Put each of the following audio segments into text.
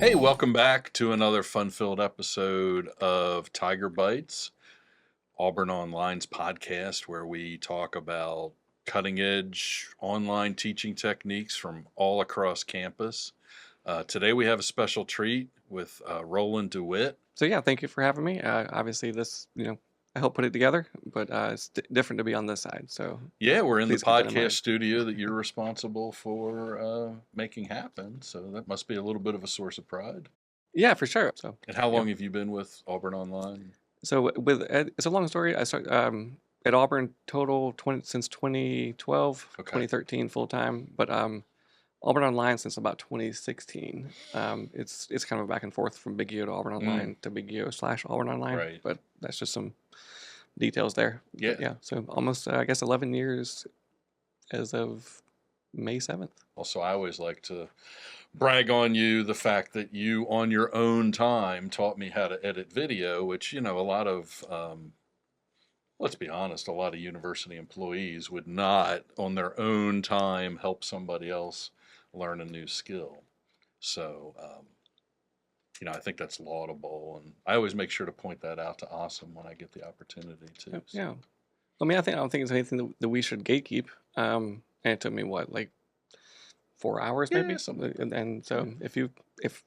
Hey, welcome back to another fun-filled episode of TigerBytes, Auburn Online's podcast, where we talk about cutting-edge online teaching techniques from all across campus. Today we have a special treat with Roland DeWitt. So yeah, thank you for having me. Obviously, I helped put it together, but it's different to be on this side. So Yeah, we're in the please keep that in podcast mind. studio that you're responsible for making happen, so that must be a little bit of a source of pride. Yeah, for sure. So And how yeah. long have you been with Auburn Online? So with it's a long story. I started at Auburn total since 2012, Okay. 2013 full time, but Auburn Online since about 2016. It's kind of a back and forth from Big U to Auburn Online to Big U / Auburn Online. Right. But that's just some details there. Yeah. But yeah. So almost I guess 11 years as of May 7th. Also, I always like to brag on you the fact that you, on your own time, taught me how to edit video, which, a lot of, let's be honest, a lot of university employees would not, on their own time, help somebody else learn a new skill. So, I think that's laudable. And I always make sure to point that out to Awesome when I get the opportunity to. Yeah. I mean, I don't think it's anything that we should gatekeep. And it took me like 4 hours maybe Yeah. something. And so if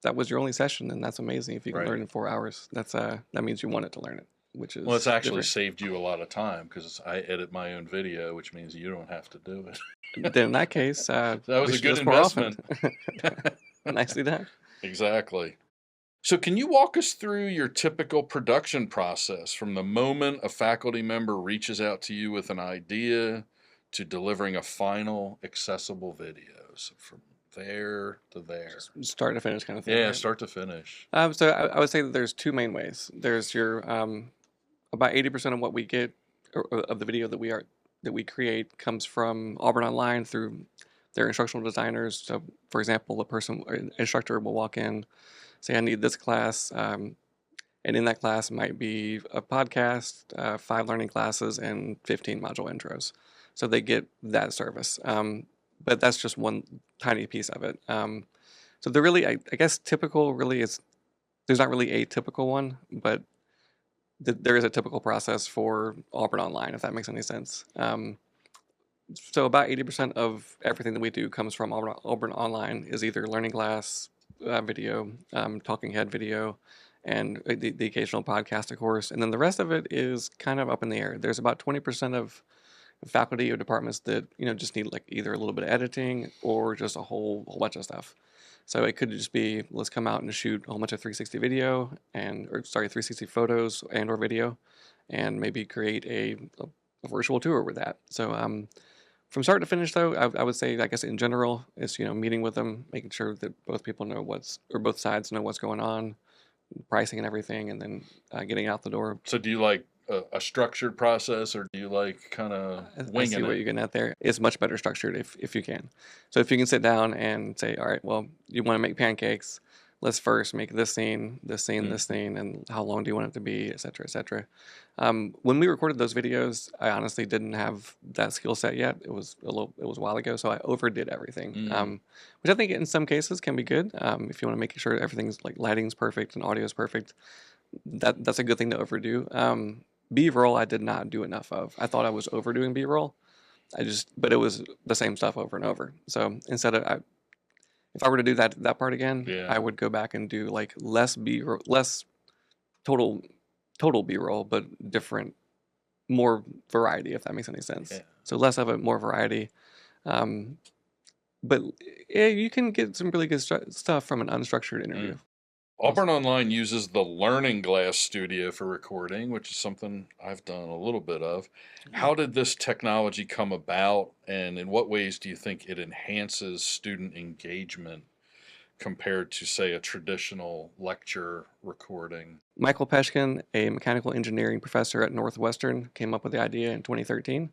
that was your only session, then that's amazing. If you can Right. learn in 4 hours, that means you wanted to learn it, which is Well, it's actually different. saved you a lot of time because I edit my own video, which means you don't have to do it. Then in that case, That was we a should do good this more often. investment. Nicely done. Exactly. So can you walk us through your typical production process from the moment a faculty member reaches out to you with an idea to delivering a final accessible video? So from there to there. Start to finish kind of thing. Yeah, Right? start to finish. So I would say that there's two main ways. There's your about 80% of what we get of the video that we create comes from Auburn Online through their instructional designers. So, for example, instructor will walk in, say, I need this class, and in that class might be a podcast, 5 learning classes, and 15 module intros. So they get that service. But that's just one tiny piece of it. So they're really, I guess, typical really is, there's not really a typical one, but there is a typical process for Auburn Online, if that makes any sense. So about 80% of everything that we do comes from Auburn Online is either learning class video, talking head video, and the occasional podcast, of course. And then the rest of it is kind of up in the air. There's about 20% of faculty or departments that just need like either a little bit of editing or just a whole bunch of stuff. So it could just be, let's come out and shoot a whole bunch of 360 video 360 photos and or video, and maybe create a virtual tour with that. So from start to finish, though, I would say, I guess in general, is meeting with them, making sure that both sides know what's going on, pricing and everything, and then getting out the door. So do you like a structured process, or do you like kind of I winging see what it? you're getting at there. It's much better structured if you can. So if you can sit down and say, all right, well, you want to make pancakes. Let's first make this scene, this scene, this scene, and how long do you want it to be, et cetera, et cetera. When we recorded those videos, I honestly didn't have that skill set yet. It was a while ago, so I overdid everything, which I think in some cases can be good. If you want to make sure everything's like lighting's perfect and audio is perfect, that's a good thing to overdo. B-roll, I did not do enough of. I thought I was overdoing B-roll. But it was the same stuff over and over. So instead of, if I were to do that part again, Yeah. I would go back and do like less B-roll, less total B-roll, but different, more variety, if that makes any sense. Yeah. So less of it, more variety. But yeah, you can get some really good stuff from an unstructured interview. Auburn Online uses the Learning Glass Studio for recording, which is something I've done a little bit of. How did this technology come about, and in what ways do you think it enhances student engagement compared to, say, a traditional lecture recording? Michael Peshkin, a mechanical engineering professor at Northwestern, came up with the idea in 2013.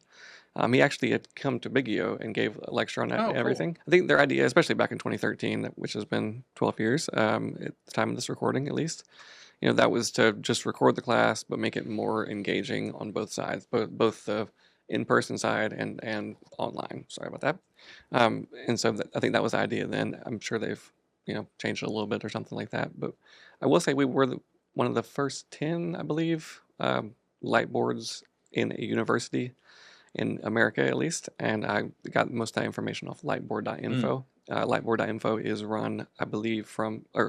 He actually had come to Big U and gave a lecture on that and everything. Cool. I think their idea, especially back in 2013, which has been 12 years at the time of this recording at least, that was to just record the class but make it more engaging on both sides, both the in-person side and online. Sorry about that. And so I think that was the idea then. I'm sure they've change it a little bit or something like that. But I will say we were one of the first 10, I believe, light boards in a university in America, at least. And I got most of that information off lightboard.info. Lightboard.info is run, I believe,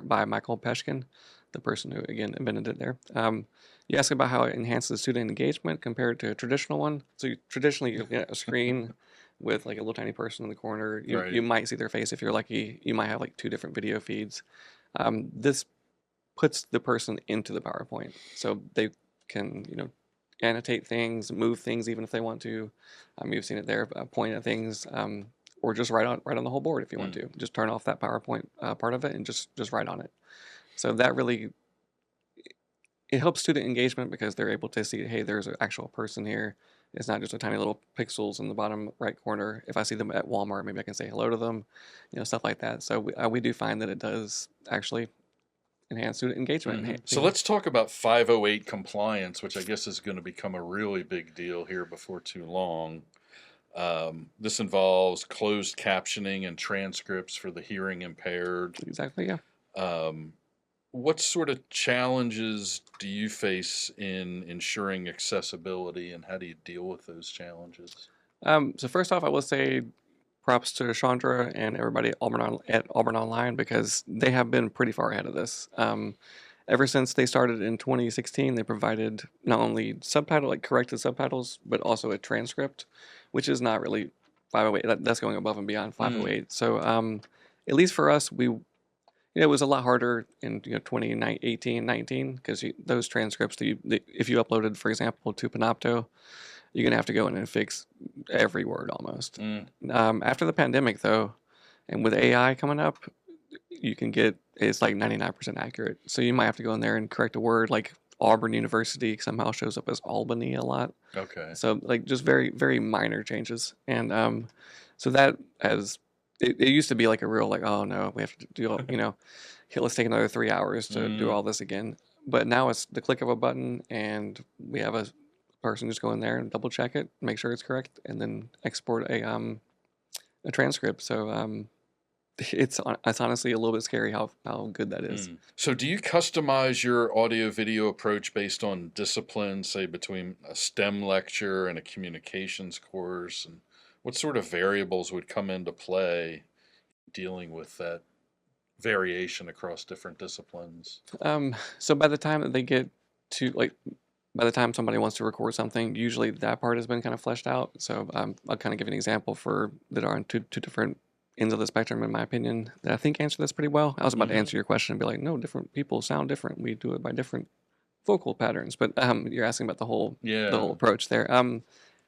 by Michael Peshkin, the person who, again, invented it there. You asked about how it enhances student engagement compared to a traditional one. So traditionally, you get a screen with like a little tiny person in the corner. You Right. might see their face if you're lucky. You might have like 2 different video feeds. This puts the person into the PowerPoint, so they can annotate things, move things even if they want to. You've seen it there, point at things, or just write on the whole board if you want to. Just turn off that PowerPoint part of it and just write on it. So that really it helps student engagement because they're able to see, hey, there's an actual person here. It's not just a tiny little pixels in the bottom right corner. If I see them at Walmart, maybe I can say hello to them, stuff like that. So we do find that it does actually enhance student engagement. So let's talk about 508 compliance, which I guess is going to become a really big deal here before too long. This involves closed captioning and transcripts for the hearing impaired. Exactly, yeah. What sort of challenges do you face in ensuring accessibility, and how do you deal with those challenges? So first off, I will say props to Chandra and everybody at Auburn Online because they have been pretty far ahead of this. Ever since they started in 2016, they provided not only corrected subtitles, but also a transcript, which is not really 508. That's going above and beyond 508. So at least for us, it was a lot harder in 2018, 19 because those transcripts if you uploaded, for example, to Panopto, you're gonna have to go in and fix every word almost. After the pandemic, though, and with AI coming up, it's like 99% accurate. So you might have to go in there and correct a word like Auburn University somehow shows up as Albany a lot. Okay. So like just very, very minor changes. And so that it used to be like a real like, oh no, we have to do let's take another 3 hours to do all this again. But now it's the click of a button and we have a person just go in there and double check it, make sure it's correct, and then export a transcript. So it's honestly a little bit scary how good that is. So do you customize your audio video approach based on discipline, say between a STEM lecture and a communications course? And what sort of variables would come into play dealing with that variation across different disciplines? So by the time that they get to by the time somebody wants to record something, usually that part has been kind of fleshed out. So I'll kind of give an example that are on two different ends of the spectrum, in my opinion, that I think answer this pretty well. I was about to answer your question and be like, no, different people sound different. We do it by different vocal patterns. But you're asking about the whole approach there.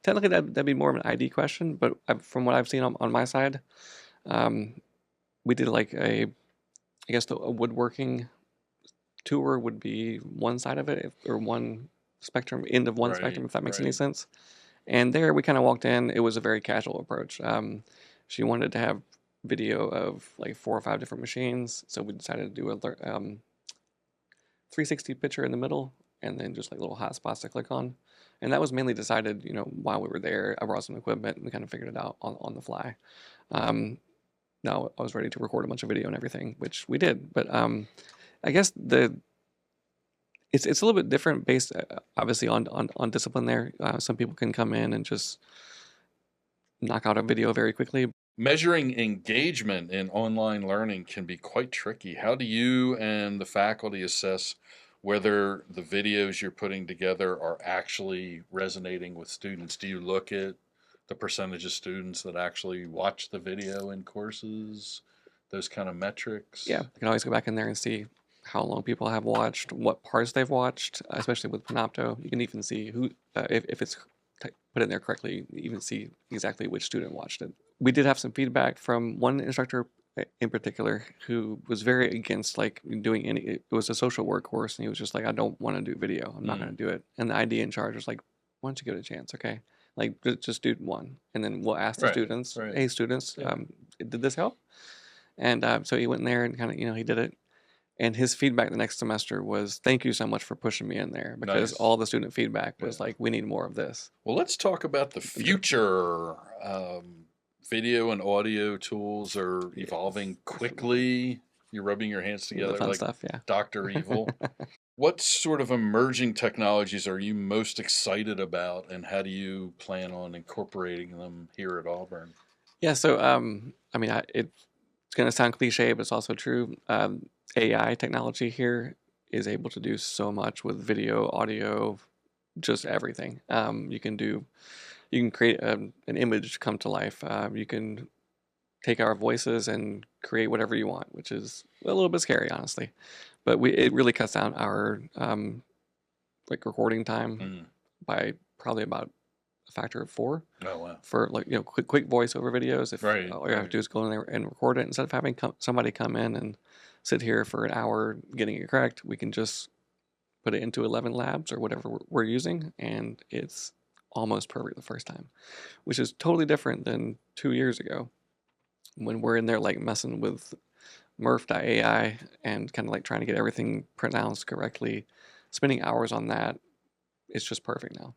Technically, that'd be more of an ID question. But from what I've seen on my side, we did I guess a woodworking tour would be one side of it, or one spectrum, end of one spectrum, if that makes any sense. And there we kind of walked in. It was a very casual approach. She wanted to have video of like 4 or 5 different machines, so we decided to do a 360 picture in the middle, and then just like little hot spots to click on. And that was mainly decided, while we were there. I brought some equipment, and we kind of figured it out on the fly. Now I was ready to record a bunch of video and everything, which we did. But I guess it's a little bit different based, obviously, on discipline there. Some people can come in and just knock out a video very quickly. Measuring engagement in online learning can be quite tricky. How do you and the faculty assess whether the videos you're putting together are actually resonating with students? Do you look at the percentage of students that actually watch the video in courses, those kind of metrics? Yeah, you can always go back in there and see how long people have watched, what parts they've watched, especially with Panopto. You can even see who, if it's put in there correctly, even see exactly which student watched it. We did have some feedback from one instructor in particular who was very against doing it was a social work course, and he was just like, I don't want to do video. I'm not going to do it. And the ID in charge was like, why don't you give it a chance? Okay. Just do one. And then we'll ask the students, hey students, did this help? And so he went in there and kind of, he did it. And his feedback the next semester was, thank you so much for pushing me in there, because all the student feedback was like, we need more of this. Well, let's talk about the future. Video and audio tools are evolving quickly. You're rubbing your hands The together fun like stuff, yeah. Dr. Evil. What sort of emerging technologies are you most excited about, and how do you plan on incorporating them here at Auburn? Yeah, so I mean, it's going to sound cliche, but it's also true. AI technology here is able to do so much with video, audio, just everything. You can create an image come to life. You can take our voices and create whatever you want, which is a little bit scary, honestly. But it really cuts down our like recording time Mm. by probably about a factor of 4 Oh, wow. for like quick voiceover videos. If Right, all you have to right. do is go in there and record it instead of having somebody come in and sit here for an hour getting it correct, we can just put it into 11 labs or whatever we're using, and it's almost perfect the first time, which is totally different than 2 years ago when we're in there like messing with Murph.ai and kind of like trying to get everything pronounced correctly, spending hours on that. It's just perfect now.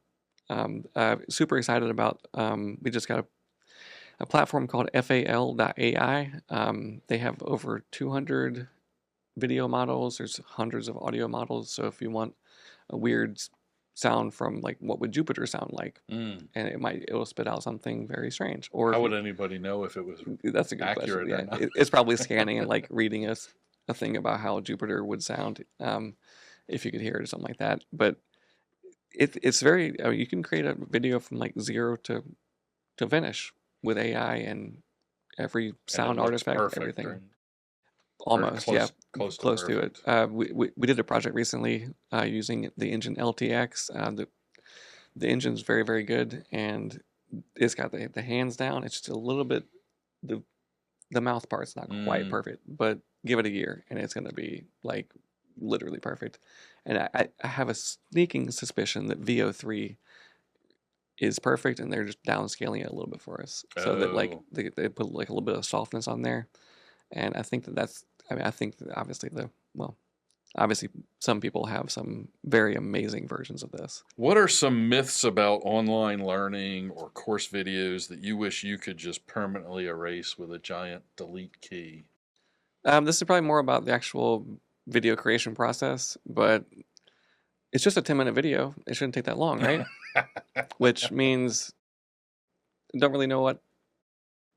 Super excited about. We just got a platform called FAL.ai. They have over 200 video models. There's hundreds of audio models. So if you want a weird sound from like what would Jupiter sound like, Mm. and it'll spit out something very strange. Or How if would anybody know if it was that's a good question. accurate or Yeah, not? it's probably scanning and like reading a thing about how Jupiter would sound, if you could hear it or something like that. But it's very. I mean, you can create a video from like zero to finish with AI and every And it sound looks artifact, perfect, everything. right? Or Almost, yeah, close to close to it. perfect. We did a project recently using the engine LTX. The engine's very good, and it's got the hands down. It's just a little bit the the mouth part's not quite Mm. perfect, but give it a year and it's gonna be like literally perfect. And I have a sneaking suspicion that VO3 is perfect and they're just downscaling it a little bit for us so that like Oh, they put like a little bit of softness on there. And I think I mean, I think that obviously some people have some very amazing versions of this. what are some myths about online learning or course videos that you wish you could just permanently erase with a giant delete key? This is probably more about the actual video creation process, but it's just a 10-minute video. It shouldn't take that long, right? Which means I don't really know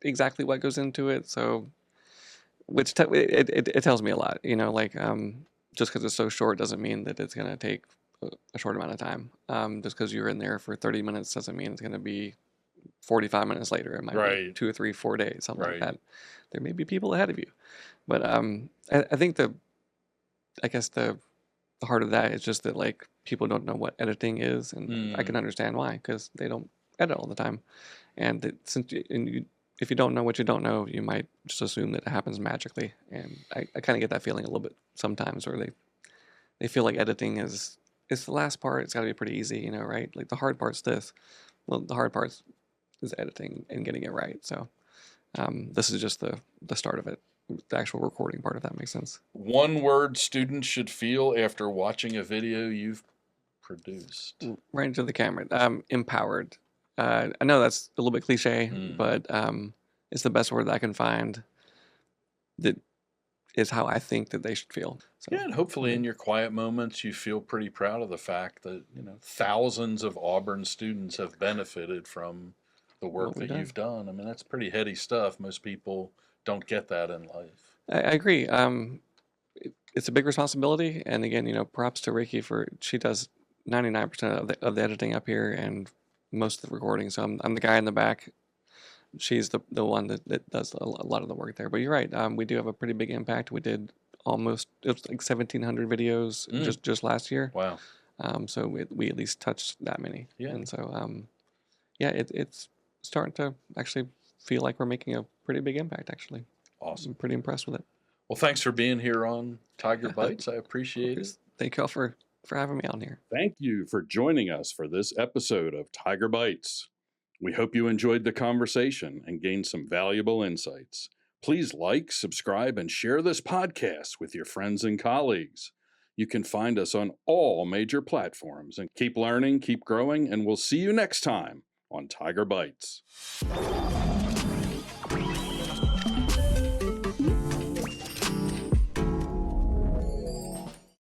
exactly what goes into it. So, it tells me a lot, like just because it's so short doesn't mean that it's gonna take a short amount of time. Just because you're in there for 30 minutes doesn't mean it's gonna be 45 minutes later. It might be Right, 2 or 3, 4 days, something like right. that. There may be people ahead of you, but I think I guess the heart of that is just that like people don't know what editing is, and I can Mm, understand why because they don't edit all the time. And if you don't know what you don't know, you might just assume that it happens magically. And I kind of get that feeling a little bit sometimes, where they feel like editing is it's the last part. It's got to be pretty easy, right? Like the hard part's this. Well, the hard part is editing and getting it right. So this is just the start of it, the actual recording part, if that makes sense. one word students should feel after watching a video you've produced. Right into the camera. Empowered. I know that's a little bit cliche, Mm. but it's the best word that I can find. That is how I think that they should feel. So, Yeah, and hopefully yeah. in your quiet moments you feel pretty proud of the fact that, thousands of Auburn students have benefited from the work What we've that done. you've done. I mean, that's pretty heady stuff. Most people don't get that in life. I agree. It's a big responsibility, and again, props to Ricky for she does 99% of the editing up here and most of the recording. So I'm the guy in the back. She's the one that does a lot of the work there. But you're right. We do have a pretty big impact. We did it was like 1,700 videos Mm. just last year. Wow. So we at least touched that many. Yeah. And so yeah, it's starting to actually feel like we're making a pretty big impact. Actually, Awesome. I'm pretty impressed with it. Well, thanks for being here on Tiger Bites. I Of appreciate it. course. Thank you all for having me on here. Thank you for joining us for this episode of Tiger Bites. We hope you enjoyed the conversation and gained some valuable insights. Please like, subscribe, and share this podcast with your friends and colleagues. You can find us on all major platforms and keep learning, keep growing, and we'll see you next time on Tiger Bites.